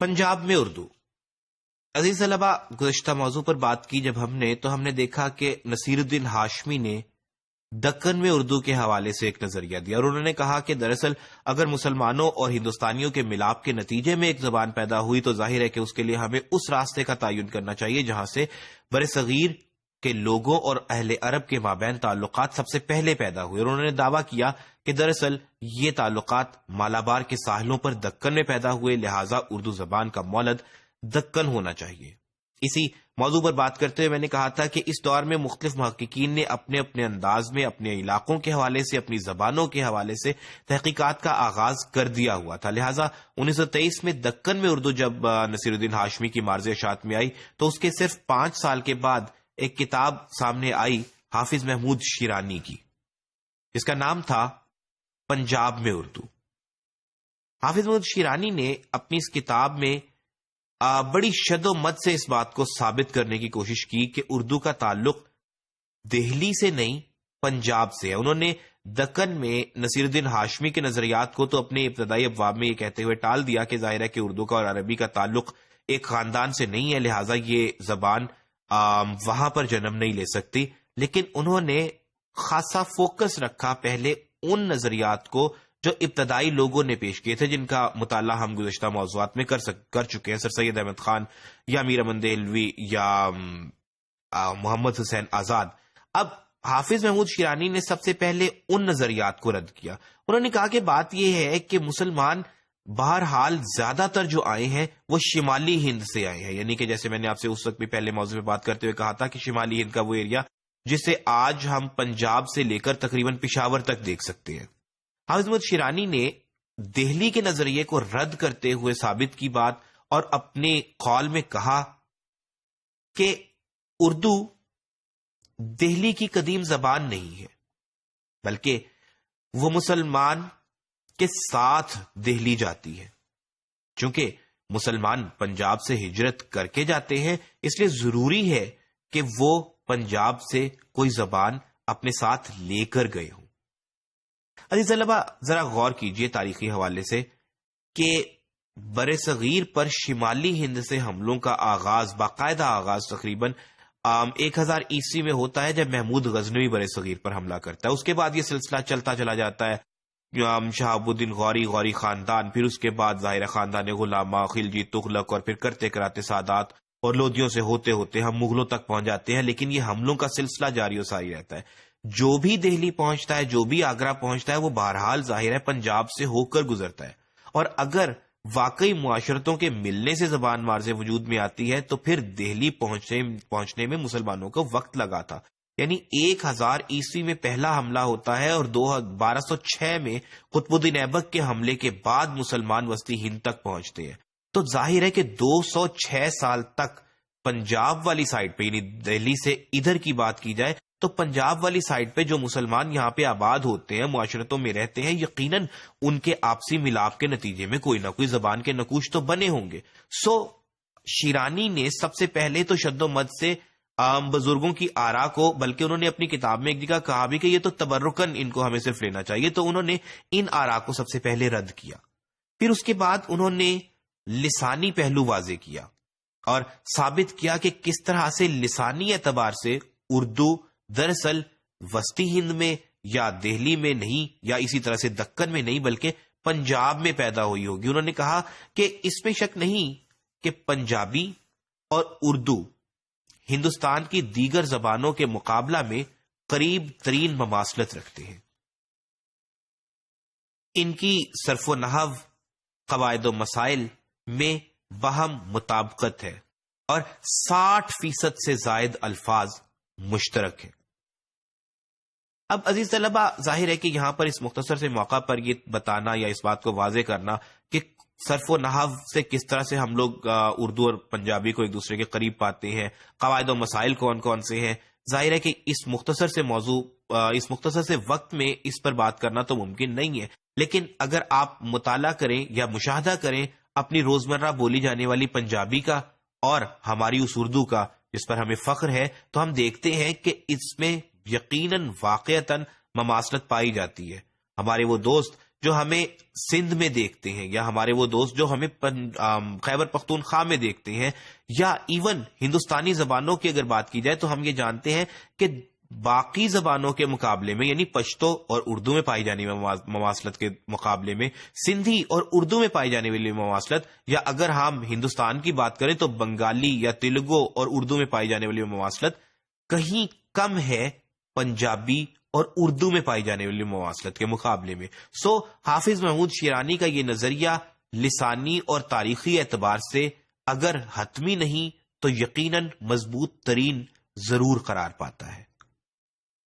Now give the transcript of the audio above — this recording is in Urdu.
پنجاب میں اردو. عزیز طلبہ، گزشتہ موضوع پر بات کی جب ہم نے دیکھا کہ نصیر الدین ہاشمی نے دکن میں اردو کے حوالے سے ایک نظریہ دیا، اور انہوں نے کہا کہ دراصل اگر مسلمانوں اور ہندوستانیوں کے ملاپ کے نتیجے میں ایک زبان پیدا ہوئی تو ظاہر ہے کہ اس کے لیے ہمیں اس راستے کا تعین کرنا چاہیے جہاں سے برصغیر کے لوگوں اور اہل عرب کے مابین تعلقات سب سے پہلے پیدا ہوئے. اور انہوں نے دعویٰ کیا کہ دراصل یہ تعلقات مالابار کے ساحلوں پر دکن میں پیدا ہوئے، لہٰذا اردو زبان کا مولد دکن ہونا چاہیے. اسی موضوع پر بات کرتے ہوئے میں نے کہا تھا کہ اس دور میں مختلف محققین نے اپنے اپنے انداز میں اپنے علاقوں کے حوالے سے، اپنی زبانوں کے حوالے سے تحقیقات کا آغاز کر دیا ہوا تھا. لہٰذا 1923 میں دکن میں اردو جب نصیر الدین ہاشمی کی مارز اشاعت میں آئی تو اس کے صرف 5 سال کے بعد ایک کتاب سامنے آئی حافظ محمود شیرانی کی، جس کا نام تھا پنجاب میں اردو. حافظ محمود شیرانی نے اپنی اس کتاب میں بڑی شد و مد سے اس بات کو ثابت کرنے کی کوشش کی کہ اردو کا تعلق دہلی سے نہیں پنجاب سے ہے. انہوں نے دکن میں نصیر الدین ہاشمی کے نظریات کو تو اپنے ابتدائی ابواب میں یہ کہتے ہوئے ٹال دیا کہ ظاہر ہے کہ اردو کا اور عربی کا تعلق ایک خاندان سے نہیں ہے، لہٰذا یہ زبان وہاں پر جنم نہیں لے سکتی. لیکن انہوں نے خاصا فوکس رکھا پہلے ان نظریات کو جو ابتدائی لوگوں نے پیش کیے تھے، جن کا مطالعہ ہم گزشتہ موضوعات میں کر چکے ہیں. سر سید احمد خان یا امیر امان دہلوی یا محمد حسین آزاد. اب حافظ محمود شیرانی نے سب سے پہلے ان نظریات کو رد کیا. انہوں نے کہا کہ بات یہ ہے کہ مسلمان بہرحال زیادہ تر جو آئے ہیں وہ شمالی ہند سے آئے ہیں، یعنی کہ جیسے میں نے آپ سے اس وقت بھی پہلے موضوع پہ بات کرتے ہوئے کہا تھا کہ شمالی ہند کا وہ ایریا جسے آج ہم پنجاب سے لے کر تقریباً پشاور تک دیکھ سکتے ہیں. حافظ محمود شیرانی نے دہلی کے نظریے کو رد کرتے ہوئے ثابت کی بات اور اپنے قول میں کہا کہ اردو دہلی کی قدیم زبان نہیں ہے، بلکہ وہ مسلمان کے ساتھ دہلی جاتی ہے. چونکہ مسلمان پنجاب سے ہجرت کر کے جاتے ہیں، اس لیے ضروری ہے کہ وہ پنجاب سے کوئی زبان اپنے ساتھ لے کر گئے ہوں. عزیز طلبہ، ذرا غور کیجئے تاریخی حوالے سے کہ بر صغیر پر شمالی ہند سے حملوں کا آغاز، باقاعدہ آغاز تقریباً 1000 عیسوی میں ہوتا ہے جب محمود غزنوی بر صغیر پر حملہ کرتا ہے. اس کے بعد یہ سلسلہ چلتا چلا جاتا ہے. شہاب الدین غوری خاندان، پھر اس کے بعد ظاہر خاندان غلامہ، خلجی، تغلق، اور پھر کرتے کراتے سادات اور لودھیوں سے ہوتے ہوتے ہم مغلوں تک پہنچ جاتے ہیں. لیکن یہ حملوں کا سلسلہ جاری و ساری رہتا ہے. جو بھی دہلی پہنچتا ہے، جو بھی آگرہ پہنچتا ہے، وہ بہرحال ظاہر ہے پنجاب سے ہو کر گزرتا ہے. اور اگر واقعی معاشرتوں کے ملنے سے زبان مارز وجود میں آتی ہے تو پھر دہلی پہنچنے میں مسلمانوں کو وقت لگا تھا. یعنی 1000 عیسوی میں پہلا حملہ ہوتا ہے اور 1206 میں قطب الدین ایبک کے حملے کے بعد مسلمان وسطی ہند تک پہنچتے ہیں. تو ظاہر ہے کہ 206 سال تک پنجاب والی سائڈ پہ، یعنی دہلی سے ادھر کی بات کی جائے تو پنجاب والی سائڈ پہ جو مسلمان یہاں پہ آباد ہوتے ہیں، معاشرتوں میں رہتے ہیں، یقیناً ان کے آپسی ملاپ کے نتیجے میں کوئی نہ کوئی زبان کے نقوش تو بنے ہوں گے. شیرانی نے سب سے پہلے تو شد و مد سے بزرگوں کی آراء کو، بلکہ انہوں نے اپنی کتاب میں ایک جگہ کہا بھی کہ یہ تو تبرکن ان کو ہمیں صرف لینا چاہیے، تو انہوں نے ان آراء کو سب سے پہلے رد کیا. پھر اس کے بعد انہوں نے لسانی پہلو واضح کیا اور ثابت کیا کہ کس طرح سے لسانی اعتبار سے اردو دراصل وسطی ہند میں یا دہلی میں نہیں، یا اسی طرح سے دکن میں نہیں، بلکہ پنجاب میں پیدا ہوئی ہوگی. انہوں نے کہا کہ اس میں شک نہیں کہ پنجابی اور اردو ہندوستان کی دیگر زبانوں کے مقابلہ میں قریب ترین مماثلت رکھتے ہیں. ان کی صرف و نحو، قواعد و مسائل میں باہم مطابقت ہے اور 60% سے زائد الفاظ مشترک ہیں. اب عزیز طلبہ، ظاہر ہے کہ یہاں پر اس مختصر سے موقع پر یہ بتانا یا اس بات کو واضح کرنا کہ صرف و نحو سے کس طرح سے ہم لوگ اردو اور پنجابی کو ایک دوسرے کے قریب پاتے ہیں، قواعد و مسائل کون کون سے ہیں، ظاہر ہے کہ اس مختصر سے وقت میں اس پر بات کرنا تو ممکن نہیں ہے. لیکن اگر آپ مطالعہ کریں یا مشاہدہ کریں اپنی روزمرہ بولی جانے والی پنجابی کا اور ہماری اس اردو کا جس پر ہمیں فخر ہے، تو ہم دیکھتے ہیں کہ اس میں یقیناً واقعتاً مماثلت پائی جاتی ہے. ہمارے وہ دوست جو ہمیں سندھ میں دیکھتے ہیں، یا ہمارے وہ دوست جو ہمیں خیبر پختونخوا میں دیکھتے ہیں، یا ایون ہندوستانی زبانوں کی اگر بات کی جائے تو ہم یہ جانتے ہیں کہ باقی زبانوں کے مقابلے میں، یعنی پشتو اور اردو میں پائی جانے والی مماثلت کے مقابلے میں سندھی اور اردو میں پائی جانے والی مماثلت، یا اگر ہم ہندوستان کی بات کریں تو بنگالی یا تیلگو اور اردو میں پائی جانے والی مماثلت کہیں کم ہے پنجابی اور اردو میں پائی جانے والی مواصلت کے مقابلے میں۔ حافظ محمود شیرانی کا یہ نظریہ لسانی اور تاریخی اعتبار سے اگر حتمی نہیں تو یقیناً مضبوط ترین ضرور قرار پاتا ہے۔